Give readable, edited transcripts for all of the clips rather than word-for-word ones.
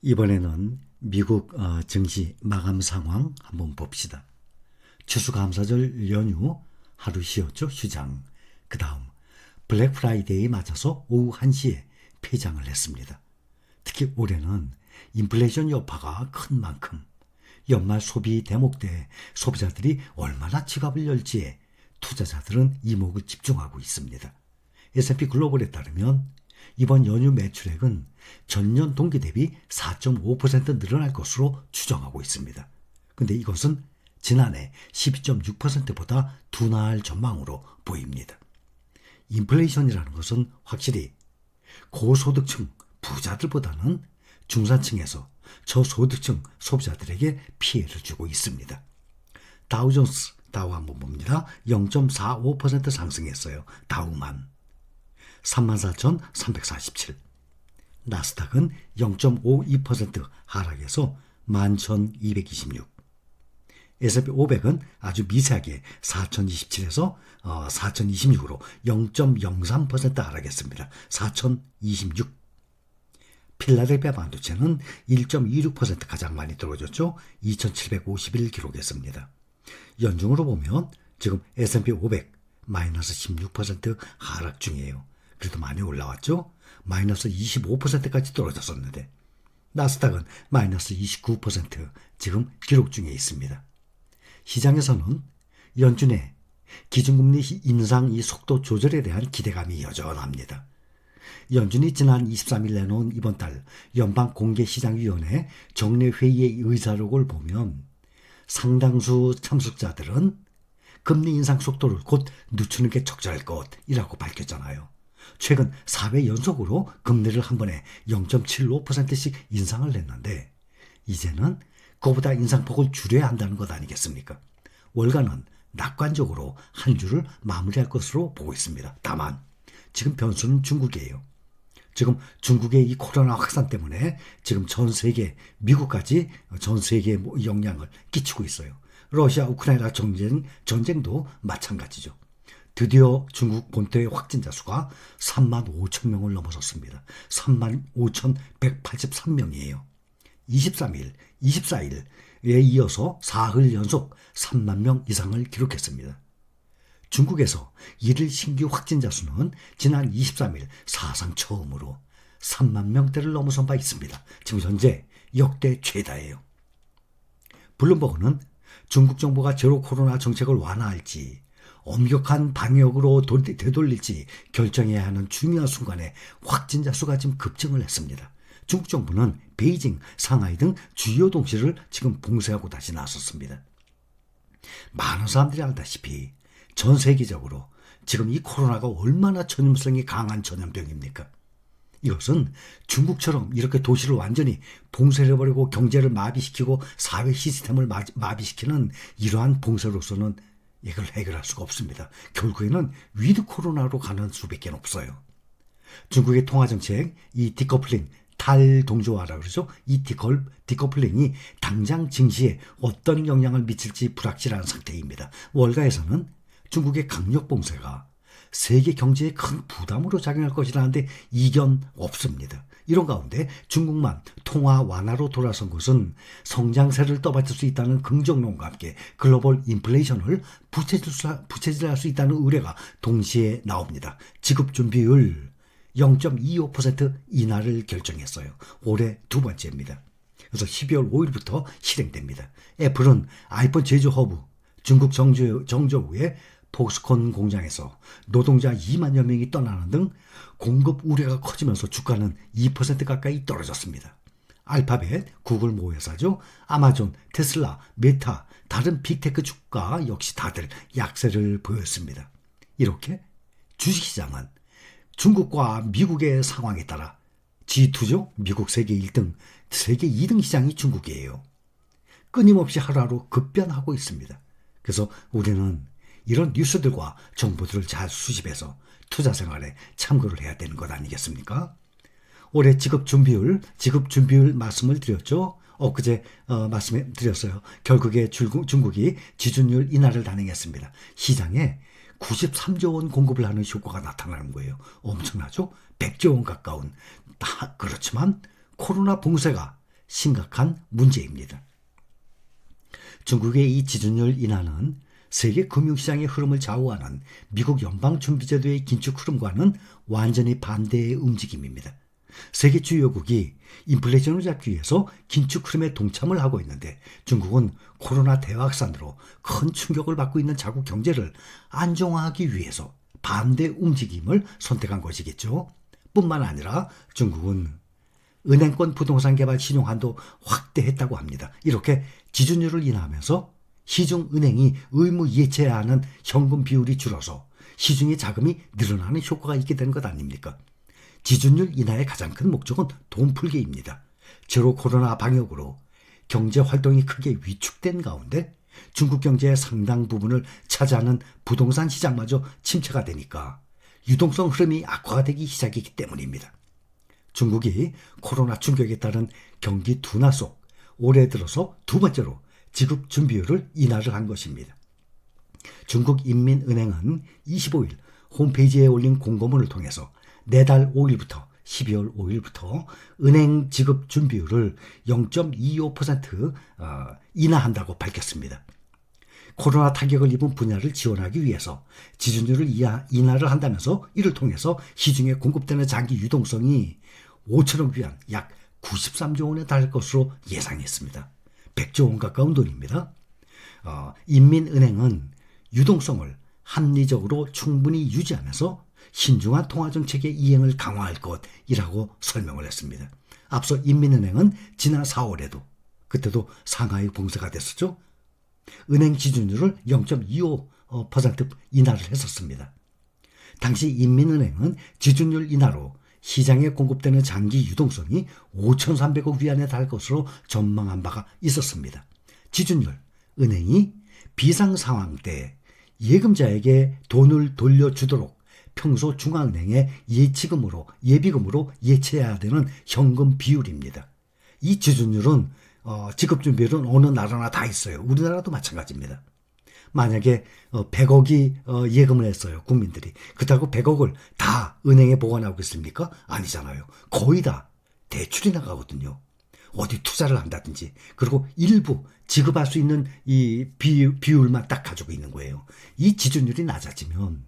이번에는 미국 증시 마감 상황 한번 봅시다. 추수감사절 연휴 하루 쉬었죠, 휴장. 그 다음 블랙 프라이데이 맞아서 오후 1시에 폐장을 했습니다. 특히 올해는 인플레이션 여파가 큰 만큼 연말 소비 대목 때 소비자들이 얼마나 지갑을 열지에 투자자들은 이목을 집중하고 있습니다. S&P 글로벌에 따르면 이번 연휴 매출액은 전년 동기 대비 4.5% 늘어날 것으로 추정하고 있습니다. 근데 이것은 지난해 12.6%보다 둔화할 전망으로 보입니다. 인플레이션이라는 것은 확실히 고소득층 부자들보다는 중산층에서 저소득층 소비자들에게 피해를 주고 있습니다. 다우존스 다우 한번 봅니다. 0.45% 상승했어요. 다우만 34,347. 나스닥은 0.52% 하락해서 11,226. S&P 500은 아주 미세하게 4,027에서 4,026으로 0.03% 하락했습니다. 4,026. 필라델피아 반도체는 1.26% 가장 많이 떨어졌죠. 2,751 기록했습니다. 연중으로 보면 지금 S&P 500 마이너스 16% 하락 중이에요. 그래도 많이 올라왔죠. 마이너스 25%까지 떨어졌었는데 나스닥은 마이너스 29% 지금 기록 중에 있습니다. 시장에서는 연준의 기준금리 인상 이 속도 조절에 대한 기대감이 여전합니다. 연준이 지난 23일 내놓은 이번 달 연방공개시장위원회 정례회의의 의사록을 보면 상당수 참석자들은 금리 인상 속도를 곧 늦추는 게 적절할 것이라고 밝혔잖아요. 최근 4회 연속으로 금리를 한 번에 0.75%씩 인상을 했는데 이제는 그보다 인상폭을 줄여야 한다는 것 아니겠습니까? 월가는 낙관적으로 한 주를 마무리할 것으로 보고 있습니다. 다만 지금 변수는 중국이에요. 지금 중국의 이 코로나 확산 때문에 지금 전 세계, 미국까지 전 세계에 영향을 끼치고 있어요. 러시아 우크라이나 전쟁도 마찬가지죠. 드디어 중국 본토의 확진자 수가 3만 5천 명을 넘어섰습니다. 3만 5,183명이에요. 23일, 24일에 이어서 사흘 연속 3만 명 이상을 기록했습니다. 중국에서 일일 신규 확진자 수는 지난 23일 사상 처음으로 3만 명대를 넘어선 바 있습니다. 지금 현재 역대 최다예요. 블룸버그는 중국 정부가 제로 코로나 정책을 완화할지 엄격한 방역으로 되돌릴지 결정해야 하는 중요한 순간에 확진자 수가 지금 급증을 했습니다. 중국 정부는 베이징, 상하이 등 주요 도시를 지금 봉쇄하고 다시 나섰습니다. 많은 사람들이 알다시피 전 세계적으로 지금 이 코로나가 얼마나 전염성이 강한 전염병입니까? 이것은 중국처럼 이렇게 도시를 완전히 봉쇄해버리고 경제를 마비시키고 사회 시스템을 마비시키는 이러한 봉쇄로서는 이걸 해결할 수가 없습니다. 결국에는 위드 코로나로 가는 수밖에 없어요. 중국의 통화정책, 이 디커플링, 탈동조화라 그러죠. 이 디커플링이 당장 증시에 어떤 영향을 미칠지 불확실한 상태입니다. 월가에서는 중국의 강력 봉쇄가 세계 경제에 큰 부담으로 작용할 것이라는데 이견 없습니다. 이런 가운데 중국만 통화 완화로 돌아선 것은 성장세를 떠받칠 수 있다는 긍정론과 함께 글로벌 인플레이션을 부채질할 수 있다는 의뢰가 동시에 나옵니다. 지급준비율 0.25% 인하를 결정했어요. 올해 두 번째입니다. 그래서 12월 5일부터 실행됩니다. 애플은 아이폰 제조 허브 중국 정저우의 폭스콘 공장에서 노동자 2만여 명이 떠나는 등 공급 우려가 커지면서 주가는 2% 가까이 떨어졌습니다. 알파벳, 구글 모회사죠. 아마존, 테슬라, 메타, 다른 빅테크 주가 역시 다들 약세를 보였습니다. 이렇게 주식시장은 중국과 미국의 상황에 따라 G2죠. 미국 세계 1등, 세계 2등 시장이 중국이에요. 끊임없이 하루하루 급변하고 있습니다. 그래서 우리는 이런 뉴스들과 정보들을 잘 수집해서 투자 생활에 참고를 해야 되는 것 아니겠습니까? 올해 지급준비율 말씀을 드렸죠. 엊그제 말씀해 드렸어요. 결국에 중국이 지준율 인하를 단행했습니다. 시장에 93조 원 공급을 하는 효과가 나타나는 거예요. 엄청나죠? 100조 원 가까운. 그렇지만 코로나 봉쇄가 심각한 문제입니다. 중국의 이 지준율 인하는 세계 금융시장의 흐름을 좌우하는 미국 연방준비제도의 긴축 흐름과는 완전히 반대의 움직임입니다. 세계 주요국이 인플레이션을 잡기 위해서 긴축 흐름에 동참을 하고 있는데 중국은 코로나 대확산으로 큰 충격을 받고 있는 자국 경제를 안정화하기 위해서 반대 움직임을 선택한 것이겠죠. 뿐만 아니라 중국은 은행권 부동산 개발 신용한도 확대했다고 합니다. 이렇게 지준율을 인하하면서 시중은행이 의무 예치해야 하는 현금 비율이 줄어서 시중의 자금이 늘어나는 효과가 있게 되는 것 아닙니까? 지준율 인하의 가장 큰 목적은 돈 풀기입니다. 제로 코로나 방역으로 경제 활동이 크게 위축된 가운데 중국 경제의 상당 부분을 차지하는 부동산 시장마저 침체가 되니까 유동성 흐름이 악화가 되기 시작했기 때문입니다. 중국이 코로나 충격에 따른 경기 둔화 속 올해 들어서 두 번째로 지급 준비율을 인하를 한 것입니다. 중국인민은행은 25일 홈페이지에 올린 공고문을 통해서 내달 5일부터 12월 5일부터 은행 지급 준비율을 0.25% 인하한다고 밝혔습니다. 코로나 타격을 입은 분야를 지원하기 위해서 지준율을 인하를 한다면서 이를 통해서 시중에 공급되는 장기 유동성이 5천억 위안 약 93조 원에 달할 것으로 예상했습니다. 100조 원 가까운 돈입니다. 인민은행은 유동성을 합리적으로 충분히 유지하면서 신중한 통화정책의 이행을 강화할 것이라고 설명을 했습니다. 앞서 인민은행은 지난 4월에도 그때도 상하이 봉쇄가 됐었죠. 은행 지준율을 0.25% 인하를 했었습니다. 당시 인민은행은 지준율 인하로 시장에 공급되는 장기 유동성이 5,300억 위안에 달할 것으로 전망한 바가 있었습니다. 지준율, 은행이 비상 상황 때 예금자에게 돈을 돌려주도록 평소 중앙은행의 예비금으로 예치해야 되는 현금 비율입니다. 이 지준율은 지급준비율은 어느 나라나 다 있어요. 우리나라도 마찬가지입니다. 만약에 100억이 예금을 했어요. 국민들이. 그렇다고 100억을 다 은행에 보관하고 있습니까? 아니잖아요. 거의 다 대출이 나가거든요. 어디 투자를 한다든지. 그리고 일부 지급할 수 있는 이 비율만 딱 가지고 있는 거예요. 이 지준율이 낮아지면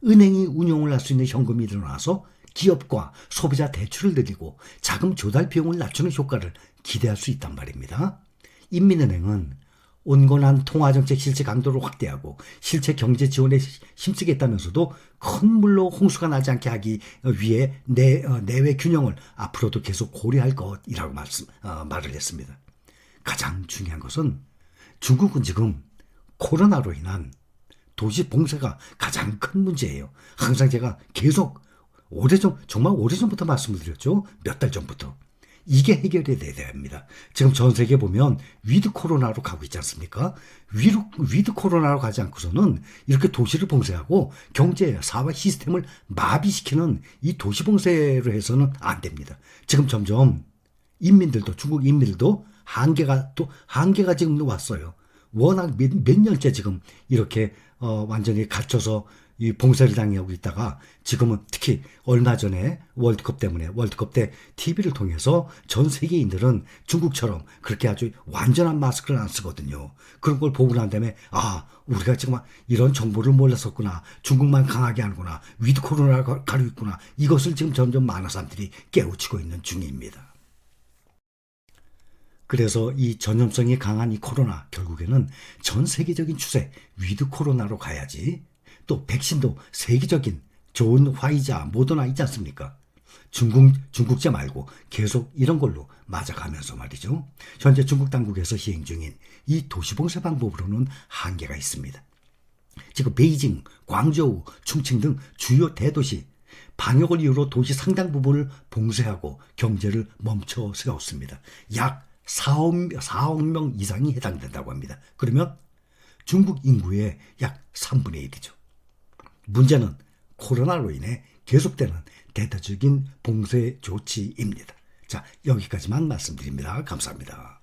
은행이 운용을 할 수 있는 현금이 늘어나서 기업과 소비자 대출을 늘리고 자금 조달 비용을 낮추는 효과를 기대할 수 있단 말입니다. 인민은행은 온건한 통화정책 실제 강도를 확대하고 실제 경제 지원에 힘쓰겠다면서도 큰 물로 홍수가 나지 않게 하기 위해 내외 균형을 앞으로도 계속 고려할 것이라고 말을 했습니다. 가장 중요한 것은 중국은 지금 코로나로 인한 도시 봉쇄가 가장 큰 문제예요. 항상 제가 계속 정말 오래전부터 말씀을 드렸죠. 몇 달 전부터. 이게 해결이 돼야 합니다. 지금 전 세계 보면 위드 코로나로 가고 있지 않습니까? 위드 코로나로 가지 않고서는 이렇게 도시를 봉쇄하고 경제, 사회 시스템을 마비시키는 이 도시 봉쇄로 해서는 안 됩니다. 지금 점점 중국 인민들도 한계가 지금 왔어요. 워낙 몇 년째 지금 이렇게 완전히 갇혀서 이 봉쇄를 당하고 있다가 지금은 특히 얼마 전에 월드컵 때 TV를 통해서 전 세계인들은 중국처럼 그렇게 아주 완전한 마스크를 안 쓰거든요. 그런 걸 보고 난 다음에 우리가 지금 이런 정보를 몰랐었구나. 중국만 강하게 하는구나. 위드 코로나가 가리고 있구나. 이것을 지금 점점 많은 사람들이 깨우치고 있는 중입니다. 그래서 이 전염성이 강한 이 코로나 결국에는 전 세계적인 추세 위드 코로나로 가야지. 또 백신도 세계적인 좋은 화이자, 모더나 있지 않습니까? 중국제 말고 계속 이런 걸로 맞아가면서 말이죠. 현재 중국 당국에서 시행 중인 이 도시봉쇄 방법으로는 한계가 있습니다. 지금 베이징, 광저우, 충칭 등 주요 대도시 방역을 이유로 도시 상당 부분을 봉쇄하고 경제를 멈춰 세웠습니다. 약 4억 명 이상이 해당된다고 합니다. 그러면 중국 인구의 약 3분의 1이죠. 문제는 코로나로 인해 계속되는 대대적인 봉쇄 조치입니다. 자, 여기까지만 말씀드립니다. 감사합니다.